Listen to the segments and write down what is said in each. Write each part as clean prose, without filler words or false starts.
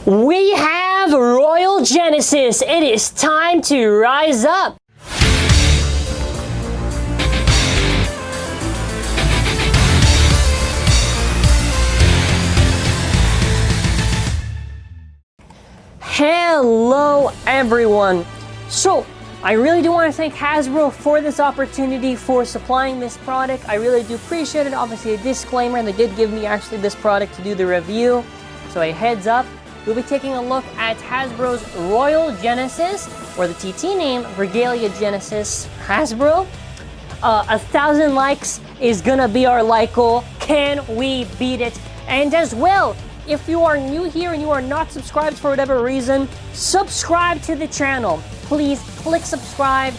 We have Royal Genesis. It is time to rise up. Hello everyone. So I really do want to thank Hasbro for this opportunity for supplying this product. I really do appreciate it. Obviously a disclaimer, they did give me actually this product to do the review. So a heads up, we'll be taking a look at Hasbro's Royal Genesis, or the TT name, Regalia Genesis Hasbro. 1,000 likes is gonna be our like goal. Can we beat it? And as well, if you are new here and you are not subscribed for whatever reason, subscribe to the channel. Please click subscribe,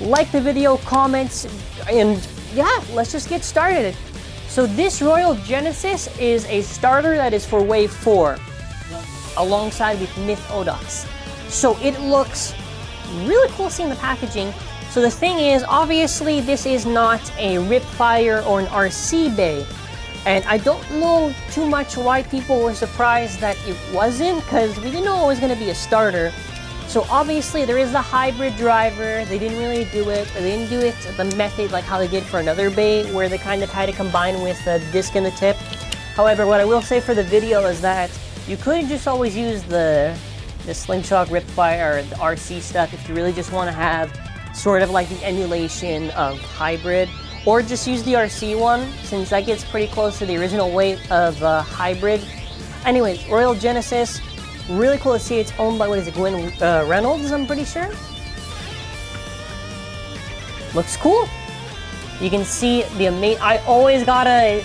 like the video, comments, and yeah, let's just get started. So this Royal Genesis is a starter that is for Wave 4, alongside with Myth Odox. So it looks really cool seeing the packaging. So the thing is, obviously this is not a Ripfire or an RC Bay. And I don't know too much why people were surprised that it wasn't, because we didn't know it was going to be a starter. So obviously there is the hybrid driver. They didn't really do it. They didn't do it the method like how they did for another Bay, where they kind of had to combine with the disc in the tip. However, what I will say for the video is that you could just always use the Slingshot Ripfire or the RC stuff if you really just want to have sort of like the emulation of hybrid. Or just use the RC one, since that gets pretty close to the original weight of hybrid. Anyways, Royal Genesis, really cool to see. It's owned by, what is it, Gwen Reynolds, I'm pretty sure. Looks cool. You can see the I always gotta,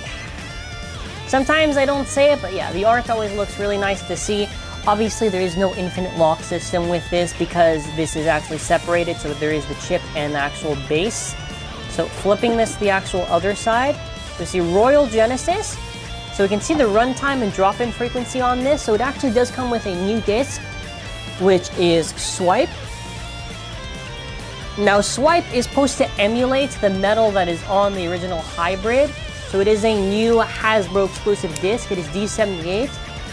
sometimes I don't say it, but yeah, the art always looks really nice to see. Obviously there is no infinite lock system with this because this is actually separated, so there is the chip and the actual base. So flipping this to the actual other side, we see Royal Genesis. So we can see the runtime and drop-in frequency on this. So it actually does come with a new disc, which is Swipe. Now Swipe is supposed to emulate the metal that is on the original hybrid. So it is a new Hasbro exclusive disc. It is D78.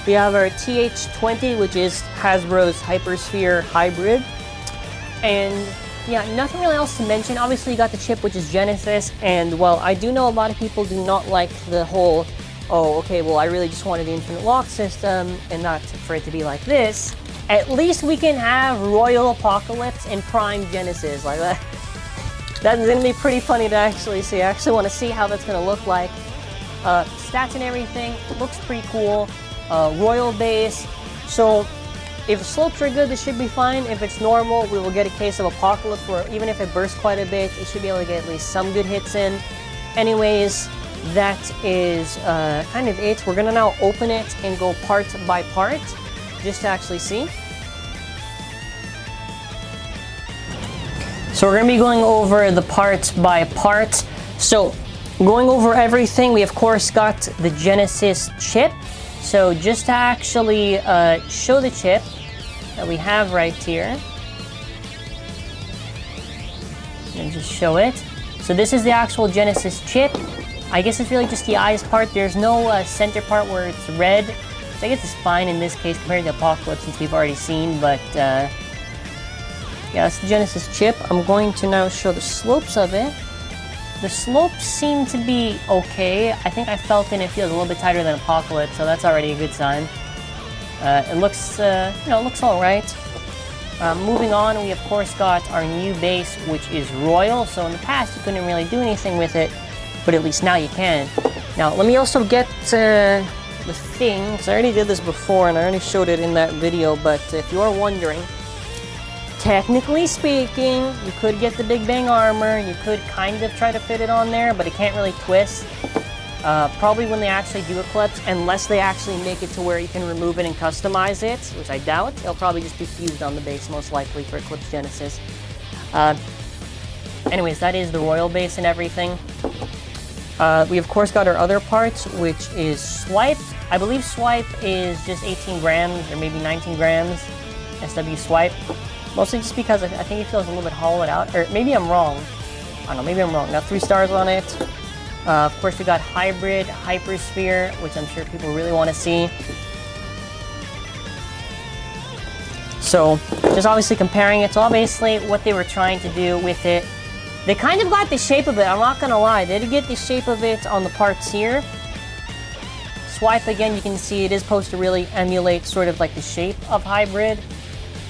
We have our TH20, which is Hasbro's HyperSphere hybrid. And yeah, nothing really else to mention. Obviously you got the chip, which is Genesis, and well, I do know a lot of people do not like the whole, oh, okay, well, I really just wanted the infinite lock system and not for it to be like this. At least we can have Royal Apocalypse and Prime Genesis like that. That's gonna be pretty funny to actually see. I actually want to see how that's gonna look like. Stats and everything, looks pretty cool. Royal base, so if the slopes are good, this should be fine. If it's normal, we will get a case of Apocalypse, where even if it bursts quite a bit, it should be able to get at least some good hits in. Anyways, that is kind of it. We're gonna now open it and go part by part, just to actually see. So we're gonna be going over the parts by part. So going over everything, we of course got the Genesis chip. So just to actually show the chip that we have right here, and just show it. So this is the actual Genesis chip. I guess it's really just the eyes part. There's no center part where it's red. So I guess it's fine in this case compared to Apocalypse, since we've already seen, but yeah, that's the Genesis chip. I'm going to now show the slopes of it. The slopes seem to be okay. I think I felt it feels a little bit tighter than Apocalypse, so that's already a good sign. It looks, you know, it looks all right. Moving on, we of course got our new base, which is Royal. So in the past, you couldn't really do anything with it, but at least now you can. Now, let me also get the thing, because I already did this before and I already showed it in that video, but if you are wondering, technically speaking, you could get the Big Bang armor, you could kind of try to fit it on there, but it can't really twist. Probably when they actually do Eclipse, unless they actually make it to where you can remove it and customize it, which I doubt, it'll probably just be fused on the base, most likely, for Eclipse Genesis. Anyways, that is the Royal base and everything. We of course got our other parts, which is Swipe. I believe Swipe is just 18 grams, or maybe 19 grams, SW Swipe. Mostly just because I think it feels a little bit hollowed out, or maybe I'm wrong. I don't know, maybe I'm wrong. Now 3 stars on it. Of course, we got Hybrid, HyperSphere, which I'm sure people really want to see. So just obviously comparing it. So obviously what they were trying to do with it, they kind of got the shape of it. I'm not gonna lie, they did get the shape of it on the parts here. Swipe again, you can see it is supposed to really emulate sort of like the shape of Hybrid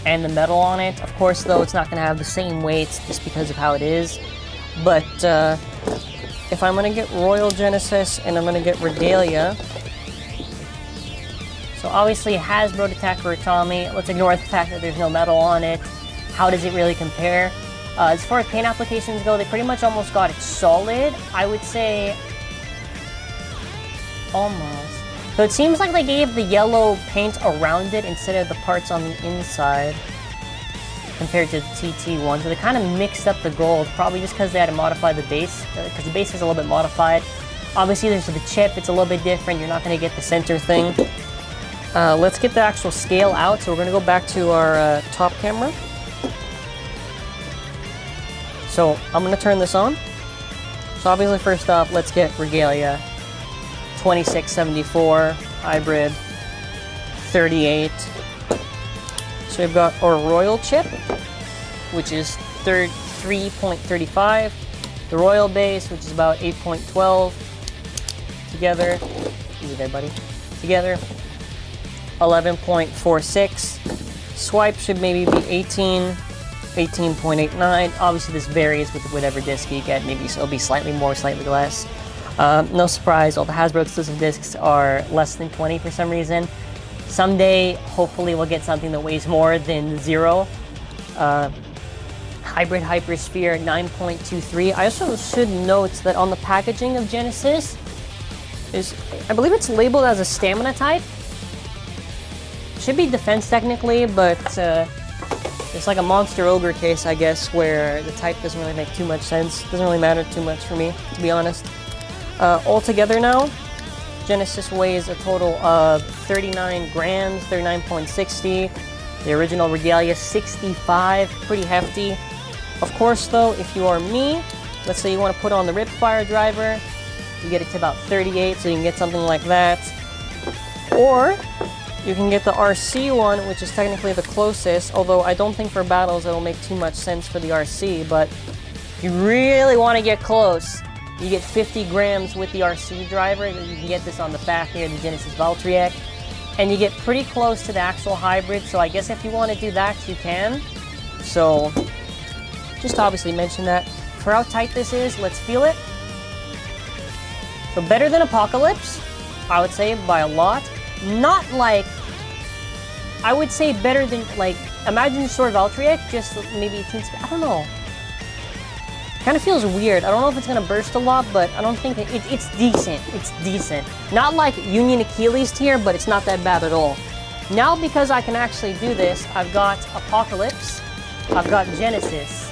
and the metal on it. Of course though, it's not gonna have the same weights just because of how it is. But if I'm gonna get Royal Genesis and I'm gonna get Regalia, so obviously Hasbro to Takara Tomy, let's ignore the fact that there's no metal on it. How does it really compare? As far as paint applications go, they pretty much almost got it solid. I would say almost. So it seems like they gave the yellow paint around it instead of the parts on the inside compared to the TT one. So they kind of mixed up the gold, probably just because they had to modify the base, because the base is a little bit modified. Obviously there's the chip, it's a little bit different. You're not going to get the center thing. Let's get the actual scale out. So we're going to go back to our top camera. So I'm going to turn this on. So obviously first off, let's get Regalia. 2674, Hybrid, 38. So we've got our Royal chip, which is 3.35. The Royal base, which is about 8.12. Together, easy there, buddy. Together, 11.46. Swipe should maybe be 18.89. Obviously this varies with whatever disc you get. Maybe it'll be slightly more, slightly less. No surprise, all the Hasbro exclusive discs are less than 20 for some reason. Someday, hopefully we'll get something that weighs more than 0. Hybrid HyperSphere 9.23. I also should note that on the packaging of Genesis, I believe it's labeled as a stamina type. Should be defense technically, but it's like a Monster Ogre case, I guess, where the type doesn't really make too much sense. Doesn't really matter too much for me, to be honest. Altogether now, Genesis weighs a total of 39 grams, 39.60. The original Regalia, 65, pretty hefty. Of course though, if you are me, let's say you want to put on the Ripfire driver, you get it to about 38, so you can get something like that. Or you can get the RC one, which is technically the closest, although I don't think for battles it'll make too much sense for the RC, but if you really want to get close, you get 50 grams with the RC driver. You can get this on the back here, the Genesis Valtryek, and you get pretty close to the actual Hybrid, so I guess if you want to do that, you can. So, just obviously mention that. For how tight this is, let's feel it. So better than Apocalypse, I would say, by a lot. Not like, I would say better than, like, imagine Sword Valtryek, just maybe a teensy, I don't know. Kind of feels weird. I don't know if it's going to burst a lot, but I don't think it's decent. It's decent. Not like Union Achilles tier, but it's not that bad at all. Now, because I can actually do this, I've got Apocalypse, I've got Genesis.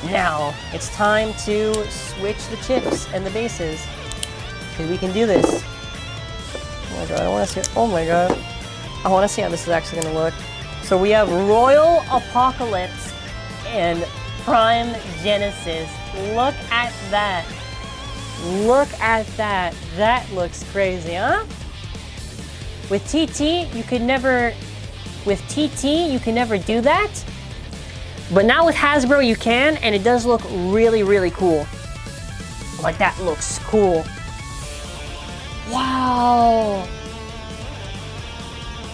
Now, it's time to switch the chips and the bases, because we can do this. Oh my god, I want to see it. Oh my god. I want to see how this is actually going to look. So we have Royal Apocalypse and Prime Genesis. Look at that. Look at that. That looks crazy, huh? With TT, you could never do that. But now with Hasbro, you can, and it does look really, really cool. Like, that looks cool. Wow.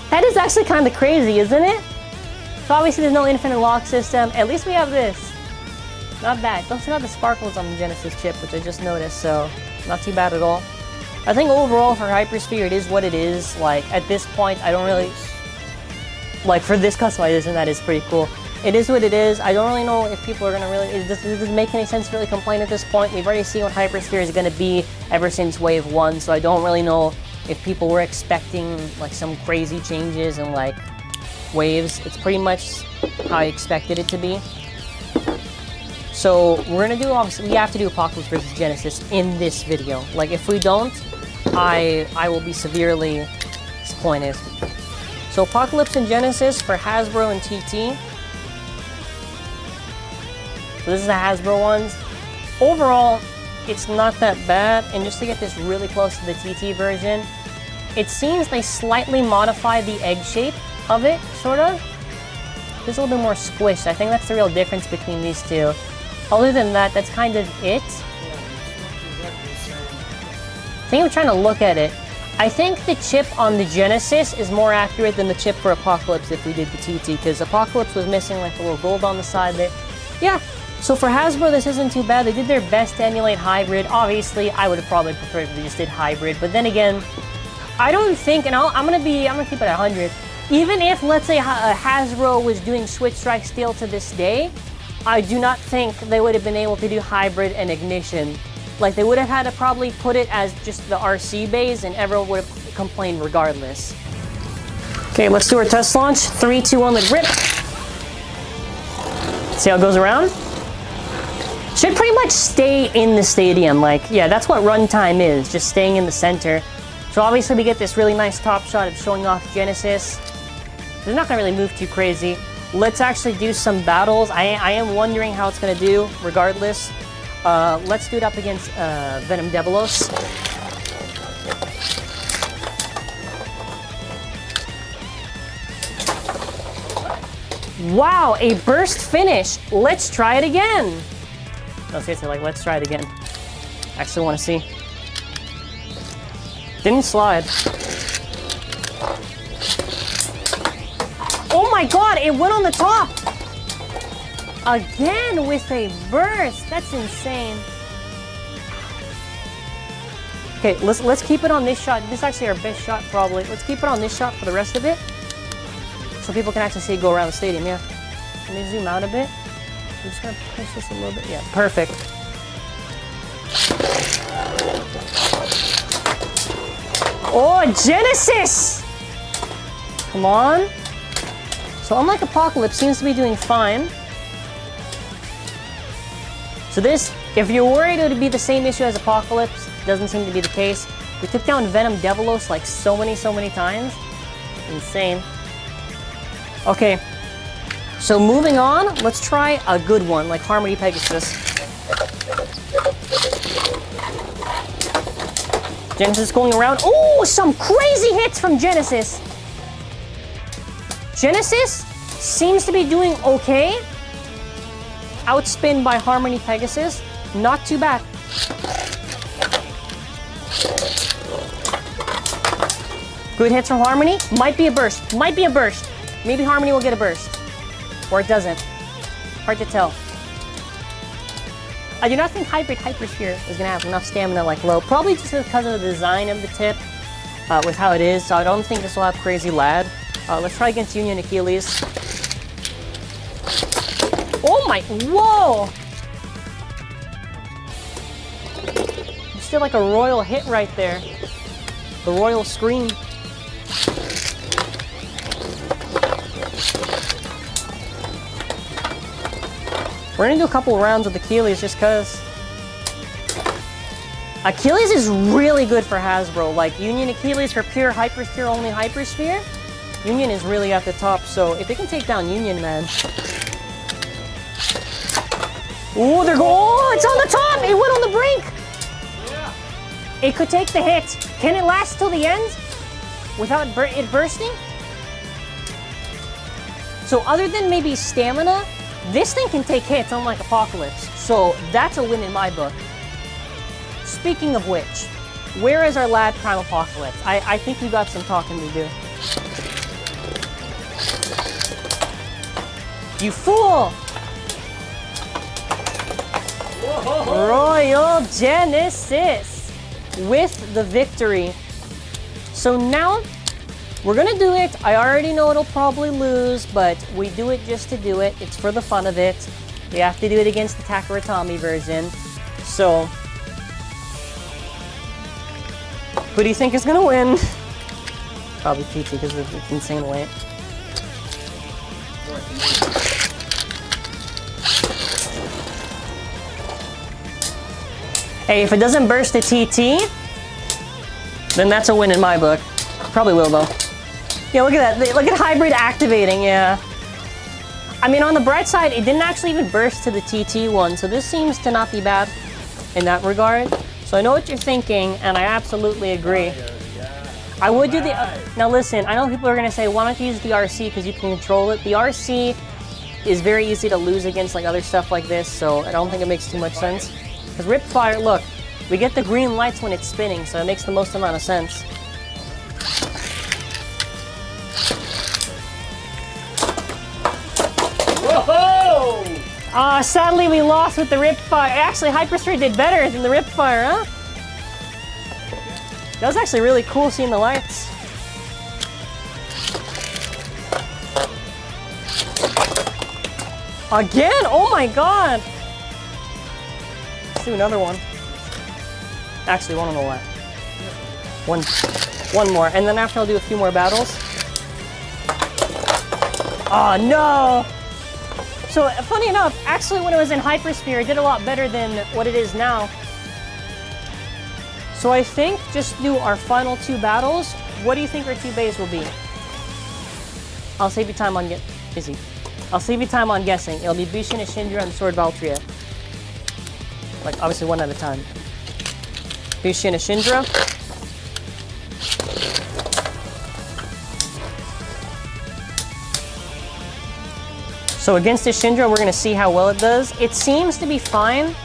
That is actually kind of crazy, isn't it? So obviously there's no infinite lock system. At least we have this. Not bad. Don't forget the sparkles on the Genesis chip, which I just noticed, so not too bad at all. I think overall for HyperSphere, it is what it is. Like, at this point, I don't really... Like, for this customization, that is pretty cool. It is what it is. I don't really know if people are going to really... It doesn't make any sense to really complain at this point. We've already seen what HyperSphere is going to be ever since Wave 1, so I don't really know if people were expecting, like, some crazy changes and, like, waves. It's pretty much how I expected it to be. So we're gonna do, obviously, we have to do Apocalypse versus Genesis in this video. Like, if we don't, I will be severely disappointed. So Apocalypse and Genesis for Hasbro and TT. So this is the Hasbro ones. Overall, it's not that bad, and just to get this really close to the TT version, it seems they slightly modified the egg shape of it, sort of. feels a little bit more squished. I think that's the real difference between these two. Other than that, that's kind of it. I think I'm trying to look at it. I think the chip on the Genesis is more accurate than the chip for Apocalypse if we did the TT, because Apocalypse was missing like a little gold on the side there. Yeah, so for Hasbro, this isn't too bad. They did their best to emulate hybrid. Obviously, I would have probably preferred if they just did hybrid, but then again, I don't think, and I'm gonna keep it at 100. Even if, let's say, Hasbro was doing Switch Strike still to this day, I do not think they would have been able to do hybrid and ignition. Like, they would have had to probably put it as just the RC base, and everyone would have complained regardless. Okay, let's do our test launch. 3, 2, 1, let's rip. See how it goes around? Should pretty much stay in the stadium. Like, yeah, that's what runtime is, just staying in the center. So obviously we get this really nice top shot of showing off Genesis. They're not gonna really move too crazy. Let's actually do some battles. I am wondering how it's gonna do, regardless. Let's do it up against Venom Devilos. Wow, a burst finish. Let's try it again. No, seriously, like, let's try it again. Actually want to see. Didn't slide. Oh my god, it went on the top! Again with a burst. That's insane. Okay, let's keep it on this shot. This is actually our best shot, probably. Let's keep it on this shot for the rest of it, so people can actually see it go around the stadium. Yeah. Let me zoom out a bit. I'm just gonna push this a little bit. Yeah, perfect. Oh, Genesis! Come on. So unlike Apocalypse, seems to be doing fine. So this, if you're worried it would be the same issue as Apocalypse, doesn't seem to be the case. We took down Venom Devilos like so many times. Insane. Okay, so moving on, let's try a good one, like Harmony Pegasus. Genesis going around. Oh, some crazy hits from Genesis. Genesis seems to be doing okay. Outspin by Harmony Pegasus. Not too bad. Good hits from Harmony. Might be a burst. Might be a burst. Maybe Harmony will get a burst. Or it doesn't. Hard to tell. I do not think HyperSphere is going to have enough stamina like low. Probably just because of the design of the tip with how it is. So I don't think this will have crazy lad. Let's try against Union Achilles. Oh my, whoa! Still like a royal hit right there. The royal scream. We're gonna do a couple rounds with Achilles just cause. Achilles is really good for Hasbro. Like Union Achilles for pure HyperSphere, only HyperSphere. Union is really at the top, so if they can take down Union, man. Oh, they're going. Oh, it's on the top. It went on the brink. Yeah. It could take the hit. Can it last till the end without it bursting? So other than maybe stamina, this thing can take hits unlike Apocalypse. So that's a win in my book. Speaking of which, where is our lad Prime Apocalypse? I think we got some talking to do. You fool! Whoa. Royal Genesis with the victory. So now we're gonna do it. I already know it'll probably lose, but we do it just to do it. It's for the fun of it. We have to do it against the Takara Tomy version. So who do you think is gonna win? Probably TT because it's insane late. Hey, if it doesn't burst a TT, then that's a win in my book. Probably will though. Yeah, look at that. Look at hybrid activating, yeah. I mean, on the bright side, it didn't actually even burst to the TT one, so this seems to not be bad in that regard. So I know what you're thinking, and I absolutely agree. I would do the... now listen, I know people are going to say, why don't you use the RC because you can control it. The RC is very easy to lose against like other stuff like this, so I don't think it makes too much sense. Because Ripfire, look, we get the green lights when it's spinning, so it makes the most amount of sense. Whoa! Sadly we lost with the Ripfire. Actually, HyperSphere did better than the Ripfire, huh? That was actually really cool seeing the lights. Again? Oh my god! Let's do another one. Actually, one on the left. One more, and then after I'll do a few more battles. Oh no! So, funny enough, actually when it was in HyperSphere, it did a lot better than what it is now. So I think just do our final 2 battles. What do you think our 2 bays will be? I'll save you time on I'll save you time on guessing. It'll be Bushin Ashindra and Sword Valtria. Like, obviously one at a time. Bushin Ashindra. So against Ashindra, we're gonna see how well it does. It seems to be fine.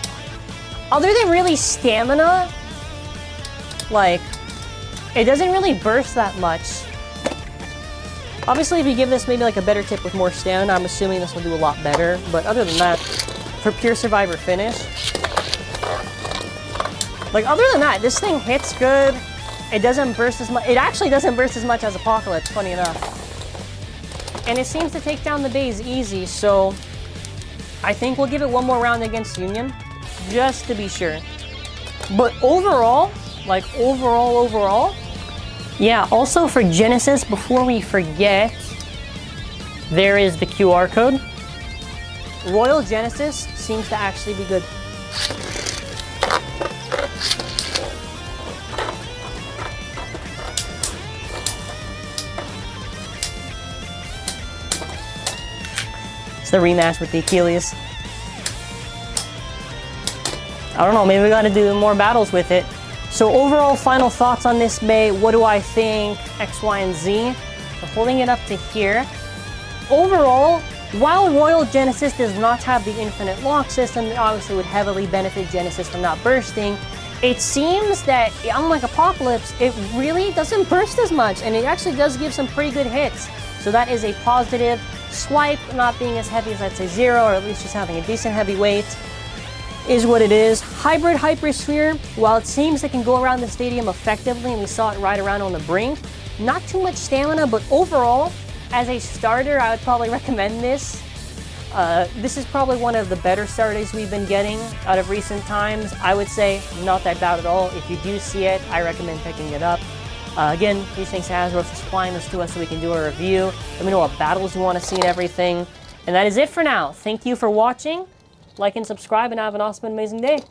Other than really stamina, like, it doesn't really burst that much. Obviously, if you give this maybe like a better tip with more stamina, I'm assuming this will do a lot better. But other than that, for pure survivor finish, like other than that, this thing hits good. It doesn't burst as much. It actually doesn't burst as much as Apocalypse, funny enough. And it seems to take down the bays easy, so I think we'll give it one more round against Union, just to be sure. But overall, like overall, yeah, also for Genesis, before we forget, there is the QR code. Royal Genesis seems to actually be good. It's the rematch with the Achilles. I don't know, maybe we gotta do more battles with it. So overall, final thoughts on this Bay. What do I think? X, Y, and Z. So holding it up to here. Overall, while Royal Genesis does not have the infinite lock system, it obviously would heavily benefit Genesis from not bursting. It seems that, unlike Apocalypse, it really doesn't burst as much, and it actually does give some pretty good hits. So that is a positive. Swipe not being as heavy as, I'd say, Zero, or at least just having a decent heavy weight, is what it is. Hybrid HyperSphere, while it seems it can go around the stadium effectively, and we saw it right around on the brink, not too much stamina, but overall, as a starter, I would probably recommend this. This is probably one of the better starters we've been getting out of recent times. I would say not that bad at all. If you do see it, I recommend picking it up. Again, huge thanks to Hasbro for supplying this to us so we can do a review. Let me know what battles you want to see and everything. And that is it for now. Thank you for watching. Like and subscribe, and have an awesome and amazing day.